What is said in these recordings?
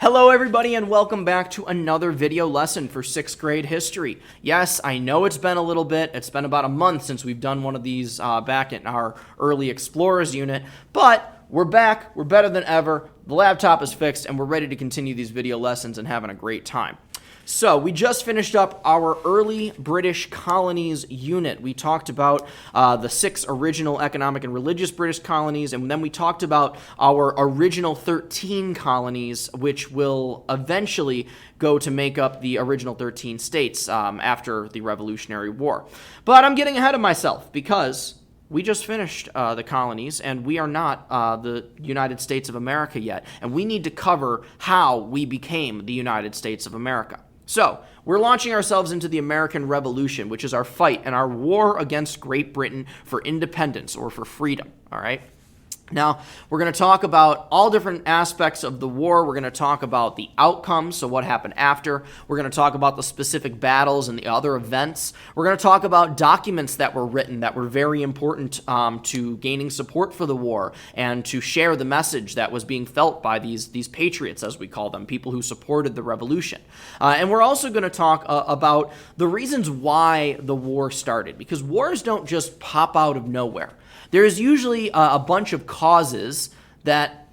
Hello everybody and welcome back to another video lesson for 6th grade history. Yes, I know it's been a little bit. It's been about a month since we've done one of these back in our early Explorers unit, but we're back, we're better than ever, the laptop is fixed, and we're ready to continue these video lessons and having a great time. So, we just finished up our early British colonies unit. We talked about the 6 original economic and religious British colonies, and then we talked about our original 13 colonies, which will eventually go to make up the original 13 states after the Revolutionary War. But I'm getting ahead of myself because we just finished the colonies, and we are not the United States of America yet, and we need to cover how we became the United States of America. So, we're launching ourselves into the American Revolution, which is our fight and our war against Great Britain for independence or for freedom, all right? Now, we're going to talk about all different aspects of the war. We're going to talk about the outcomes, so what happened after. We're going to talk about the specific battles and the other events. We're going to talk about documents that were written that were very important to gaining support for the war and to share the message that was being felt by these patriots, as we call them, people who supported the revolution. And we're also going to talk about the reasons why the war started, because wars don't just pop out of nowhere. There's usually a bunch of causes that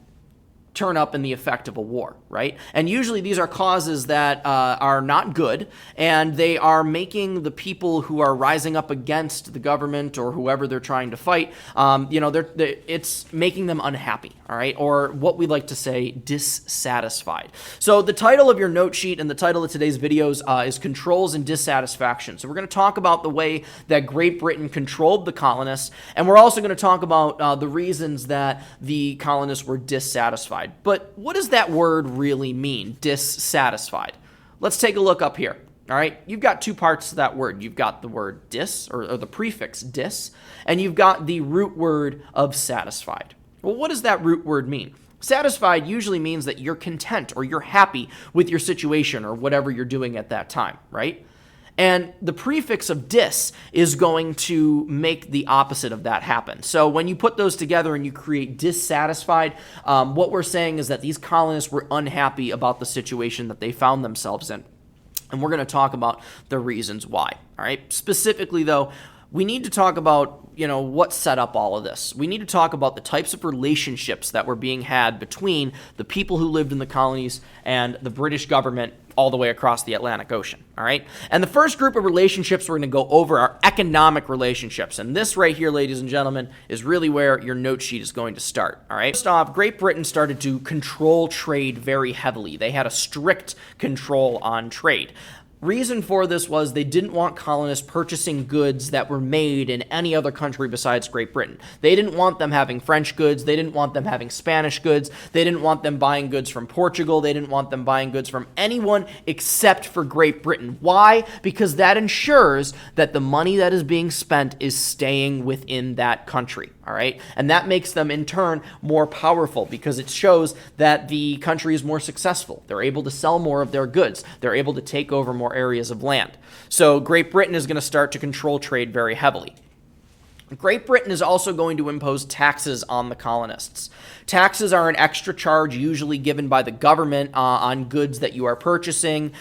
turn up in the effect of a war, right? And usually these are causes that are not good, and they are making the people who are rising up against the government or whoever they're trying to fight, it's making them unhappy, all right? Or what we like to say, dissatisfied. So the title of your note sheet and the title of today's videos is Controls and Dissatisfaction. So we're going to talk about the way that Great Britain controlled the colonists, and we're also going to talk about the reasons that the colonists were dissatisfied. But what does that word really mean, dissatisfied? Let's take a look up here, all right? You've got two parts to that word. You've got the word dis, or the prefix dis, and you've got the root word of satisfied. Well, what does that root word mean? Satisfied usually means that you're content or you're happy with your situation or whatever you're doing at that time, right? And the prefix of dis is going to make the opposite of that happen. So when you put those together and you create dissatisfied, what we're saying is that these colonists were unhappy about the situation that they found themselves in. And we're going to talk about the reasons why. All right. Specifically, though, we need to talk about, what set up all of this. We need to talk about the types of relationships that were being had between the people who lived in the colonies and the British government all the way across the Atlantic Ocean, all right? And the first group of relationships we're going to go over are economic relationships. And this right here, ladies and gentlemen, is really where your note sheet is going to start, all right? First off, Great Britain started to control trade very heavily. They had a strict control on trade. Reason for this was they didn't want colonists purchasing goods that were made in any other country besides Great Britain. They didn't want them having French goods. They didn't want them having Spanish goods. They didn't want them buying goods from Portugal. They didn't want them buying goods from anyone except for Great Britain. Why? Because that ensures that the money that is being spent is staying within that country, all right? And that makes them, in turn, more powerful because it shows that the country is more successful. They're able to sell more of their goods. They're able to take over more areas of land. So Great Britain is going to start to control trade very heavily. Great Britain is also going to impose taxes on the colonists. Taxes are an extra charge usually given by the government on goods that you are purchasing.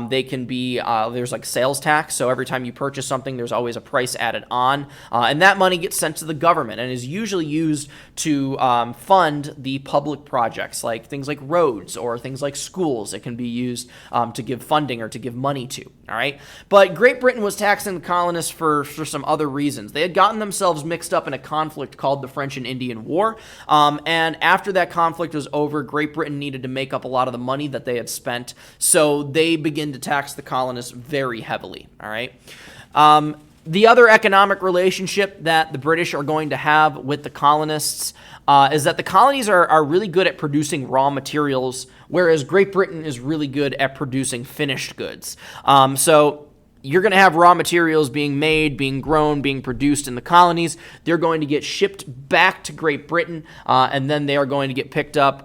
They can be, there's like sales tax, so every time you purchase something, there's always a price added on. And that money gets sent to the government and is usually used to fund the public projects, like things like roads or things like schools. It can be used to give funding or to give money to, all right? But Great Britain was taxing the colonists for some other reasons. They had gotten themselves mixed up in a conflict called the French and Indian War, and after that conflict was over, Great Britain needed to make up a lot of the money that they had spent, so they begin to tax the colonists very heavily, all right? The other economic relationship that the British are going to have with the colonists is that the colonies are really good at producing raw materials, whereas Great Britain is really good at producing finished goods. So you're going to have raw materials being made, being grown, being produced in the colonies. They're going to get shipped back to Great Britain, and then they are going to get picked up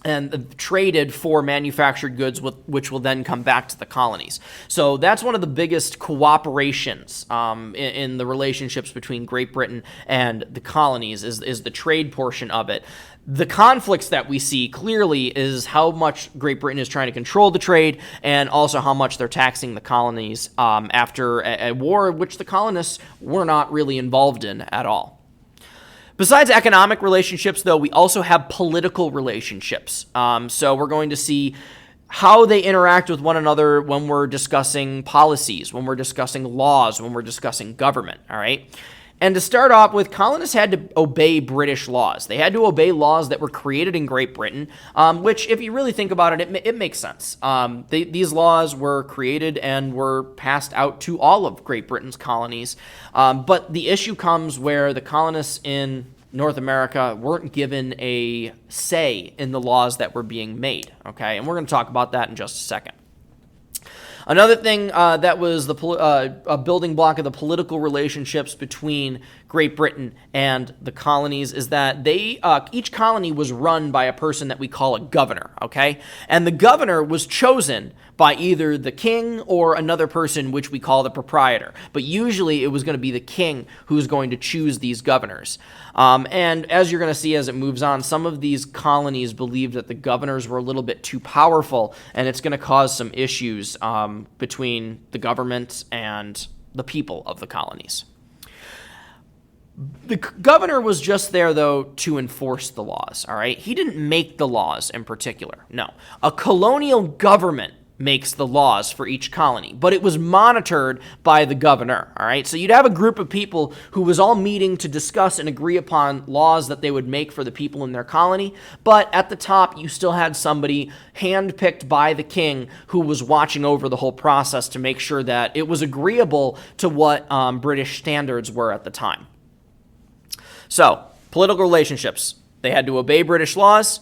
and traded for manufactured goods, which will then come back to the colonies. So that's one of the biggest cooperations in the relationships between Great Britain and the colonies is the trade portion of it. The conflicts that we see clearly is how much Great Britain is trying to control the trade and also how much they're taxing the colonies after a war which the colonists were not really involved in at all. Besides economic relationships, though, we also have political relationships. So we're going to see how they interact with one another when we're discussing policies, when we're discussing laws, when we're discussing government, all right? And to start off with, colonists had to obey British laws. They had to obey laws that were created in Great Britain, which, if you really think about it, it makes sense. These laws were created and were passed out to all of Great Britain's colonies. But the issue comes where the colonists in North America weren't given a say in the laws that were being made, okay? And we're going to talk about that in just a second. Another thing that was a building block of the political relationships between Great Britain and the colonies is that each colony was run by a person that we call a governor, okay? And the governor was chosen by either the king or another person which we call the proprietor. But usually it was going to be the king who's going to choose these governors. And as you're going to see as it moves on, some of these colonies believed that the governors were a little bit too powerful, and it's going to cause some issues between the government and the people of the colonies. The governor was just there, though, to enforce the laws, all right? He didn't make the laws in particular. No. A colonial government makes the laws for each colony, but it was monitored by the governor, all right? So you'd have a group of people who was all meeting to discuss and agree upon laws that they would make for the people in their colony, but at the top, you still had somebody handpicked by the king who was watching over the whole process to make sure that it was agreeable to what British standards were at the time. So, political relationships. They had to obey British laws.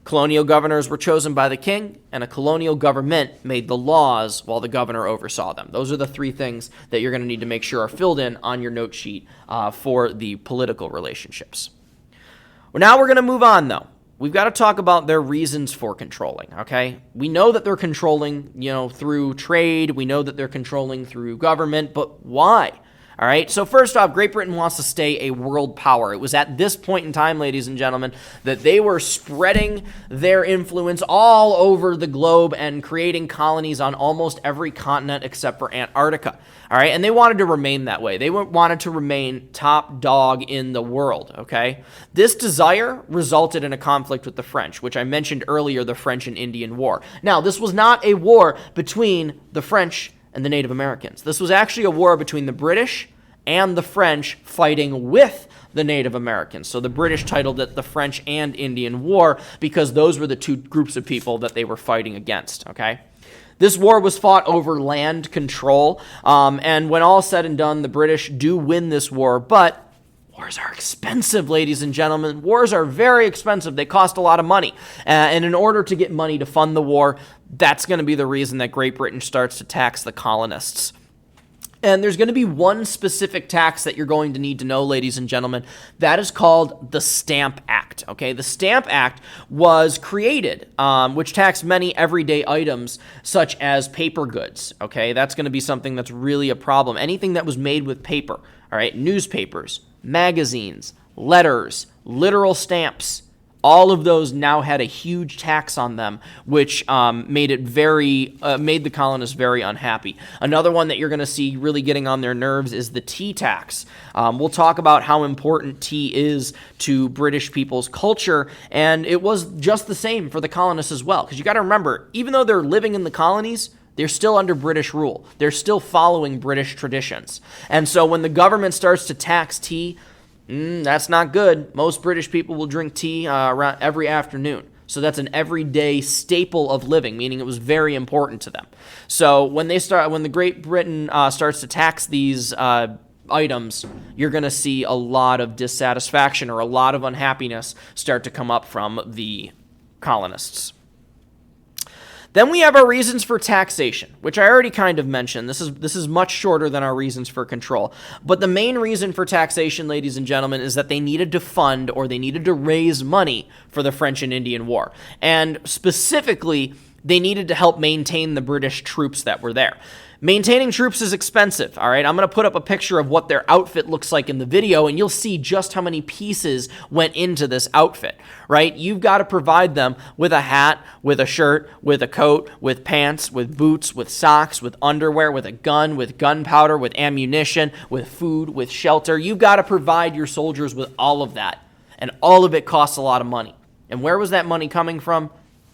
Colonial governors were chosen by the king, and a colonial government made the laws while the governor oversaw them. Those are the three things that you're going to need to make sure are filled in on your note sheet for the political relationships. Well, now we're going to move on, though. We've got to talk about their reasons for controlling, okay? We know that they're controlling, through trade. We know that they're controlling through government, but why? All right, so first off, Great Britain wants to stay a world power. It was at this point in time, ladies and gentlemen, that they were spreading their influence all over the globe and creating colonies on almost every continent except for Antarctica. All right, and they wanted to remain that way. They wanted to remain top dog in the world, okay? This desire resulted in a conflict with the French, which I mentioned earlier, the French and Indian War. Now, this was not a war between the French and the Native Americans. This was actually a war between the British and the French fighting with the Native Americans. So the British titled it the French and Indian War because those were the two groups of people that they were fighting against, okay? This war was fought over land control, and when all said and done, the British do win this war, but wars are expensive, ladies and gentlemen. Wars are very expensive. They cost a lot of money. And in order to get money to fund the war, that's going to be the reason that Great Britain starts to tax the colonists. And there's going to be one specific tax that you're going to need to know, ladies and gentlemen. That is called the Stamp Act, okay? The Stamp Act was created, which taxed many everyday items, such as paper goods, okay? That's going to be something that's really a problem. Anything that was made with paper, all right? Newspapers, magazines, letters, literal stamps, all of those now had a huge tax on them, which made the colonists very unhappy. Another one that you're going to see really getting on their nerves is the tea tax. We'll talk about how important tea is to British people's culture, and it was just the same for the colonists as well. Because you got to remember, even though they're living in the colonies, they're still under British rule. They're still following British traditions. And so when the government starts to tax tea, that's not good. Most British people will drink tea around every afternoon. So that's an everyday staple of living, meaning it was very important to them. So when the Great Britain starts to tax these items, you're going to see a lot of dissatisfaction or a lot of unhappiness start to come up from the colonists. Then we have our reasons for taxation, which I already kind of mentioned. This is much shorter than our reasons for control. But the main reason for taxation, ladies and gentlemen, is that they needed to fund or they needed to raise money for the French and Indian War. And specifically, they needed to help maintain the British troops that were there. Maintaining troops is expensive, all right? I'm going to put up a picture of what their outfit looks like in the video, and you'll see just how many pieces went into this outfit, right? You've got to provide them with a hat, with a shirt, with a coat, with pants, with boots, with socks, with underwear, with a gun, with gunpowder, with ammunition, with food, with shelter. You've got to provide your soldiers with all of that, and all of it costs a lot of money. And where was that money coming from?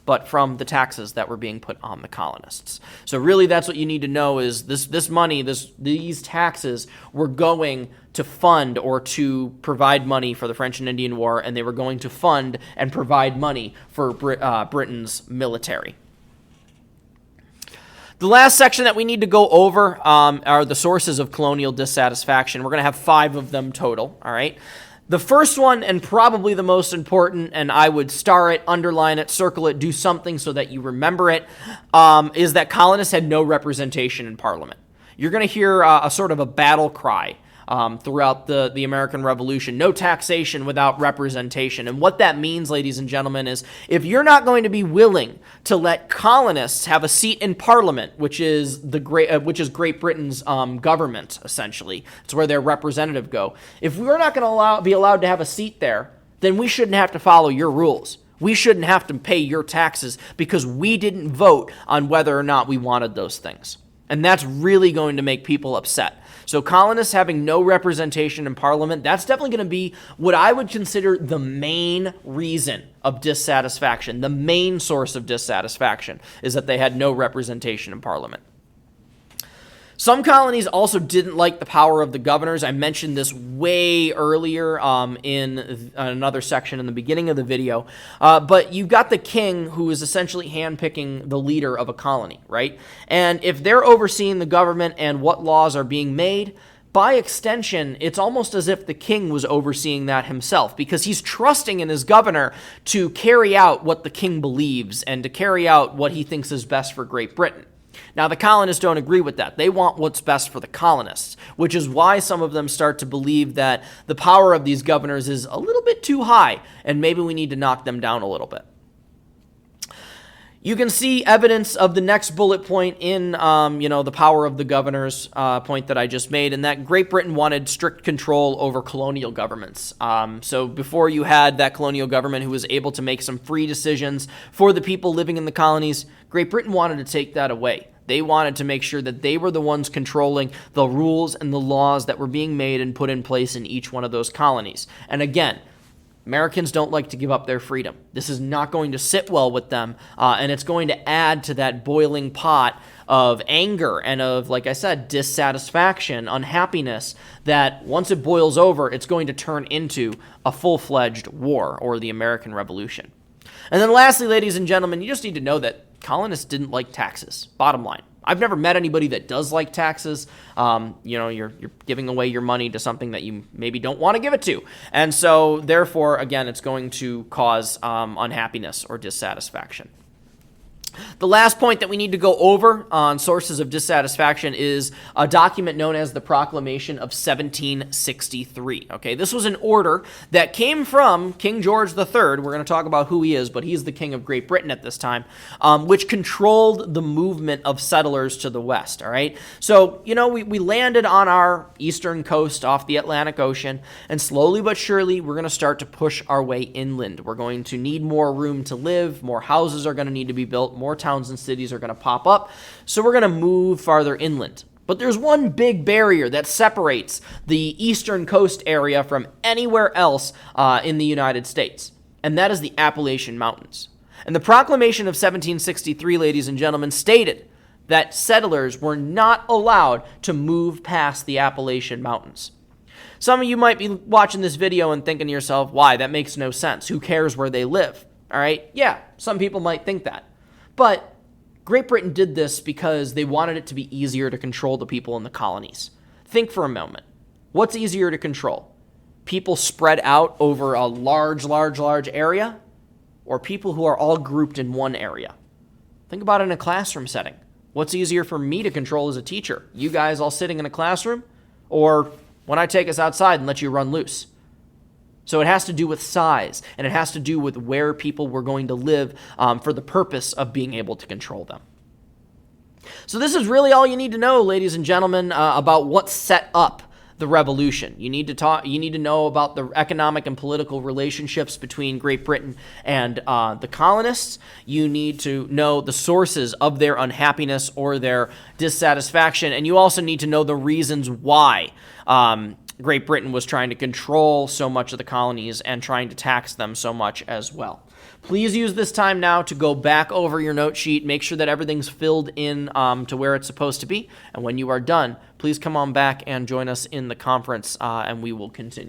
But from the taxes that were being put on the colonists. So really that's what you need to know is this money, these taxes were going to fund or to provide money for the French and Indian War, and they were going to fund and provide money for Britain's military. The last section that we need to go over are the sources of colonial dissatisfaction. We're going to have 5 of them total, all right? The first one, and probably the most important, and I would star it, underline it, circle it, do something so that you remember it, is that colonists had no representation in Parliament. You're going to hear a sort of a battle cry throughout the American Revolution. No taxation without representation. And what that means, ladies and gentlemen, is if you're not going to be willing to let colonists have a seat in Parliament, which is Great Britain's government, essentially, it's where their representative go. If we're not going to be allowed to have a seat there, then we shouldn't have to follow your rules. We shouldn't have to pay your taxes because we didn't vote on whether or not we wanted those things. And that's really going to make people upset. So colonists having no representation in Parliament, that's definitely going to be what I would consider the main reason of dissatisfaction. The main source of dissatisfaction is that they had no representation in Parliament. Some colonies also didn't like the power of the governors. I mentioned this way earlier in another section in the beginning of the video. But you've got the king who is essentially handpicking the leader of a colony, right? And if they're overseeing the government and what laws are being made, by extension, it's almost as if the king was overseeing that himself because he's trusting in his governor to carry out what the king believes and to carry out what he thinks is best for Great Britain. Now, the colonists don't agree with that. They want what's best for the colonists, which is why some of them start to believe that the power of these governors is a little bit too high, and maybe we need to knock them down a little bit. You can see evidence of the next bullet point in, the power of the governors point that I just made, and that Great Britain wanted strict control over colonial governments. So before you had that colonial government who was able to make some free decisions for the people living in the colonies, Great Britain wanted to take that away. They wanted to make sure that they were the ones controlling the rules and the laws that were being made and put in place in each one of those colonies. And again, Americans don't like to give up their freedom. This is not going to sit well with them, and it's going to add to that boiling pot of anger and of, like I said, dissatisfaction, unhappiness, that once it boils over, it's going to turn into a full-fledged war or the American Revolution. And then lastly, ladies and gentlemen, you just need to know that colonists didn't like taxes, bottom line. I've never met anybody that does like taxes. You're giving away your money to something that you maybe don't want to give it to. And so, therefore, again, it's going to cause unhappiness or dissatisfaction. The last point that we need to go over on sources of dissatisfaction is a document known as the Proclamation of 1763. Okay, this was an order that came from King George III. We're going to talk about who he is, but he's the king of Great Britain at this time, which controlled the movement of settlers to the west. All right, so we landed on our eastern coast off the Atlantic Ocean, and slowly but surely we're going to start to push our way inland. We're going to need more room to live. More houses are going to need to be built. More towns and cities are going to pop up, so we're going to move farther inland. But there's one big barrier that separates the eastern coast area from anywhere else in the United States, and that is the Appalachian Mountains. And the Proclamation of 1763, ladies and gentlemen, stated that settlers were not allowed to move past the Appalachian Mountains. Some of you might be watching this video and thinking to yourself, why? That makes no sense. Who cares where they live? All right? Yeah, some people might think that. But Great Britain did this because they wanted it to be easier to control the people in the colonies. Think for a moment. What's easier to control? People spread out over a large area, or people who are all grouped in one area? Think about it in a classroom setting. What's easier for me to control as a teacher? You guys all sitting in a classroom, or when I take us outside and let you run loose? So it has to do with size, and it has to do with where people were going to live for the purpose of being able to control them. So this is really all you need to know, ladies and gentlemen, about what set up the revolution. You need to know about the economic and political relationships between Great Britain and the colonists. You need to know the sources of their unhappiness or their dissatisfaction, and you also need to know the reasons why Great Britain was trying to control so much of the colonies and trying to tax them so much as well. Please use this time now to go back over your note sheet, make sure that everything's filled in to where it's supposed to be, and when you are done, please come on back and join us in the conference, and we will continue.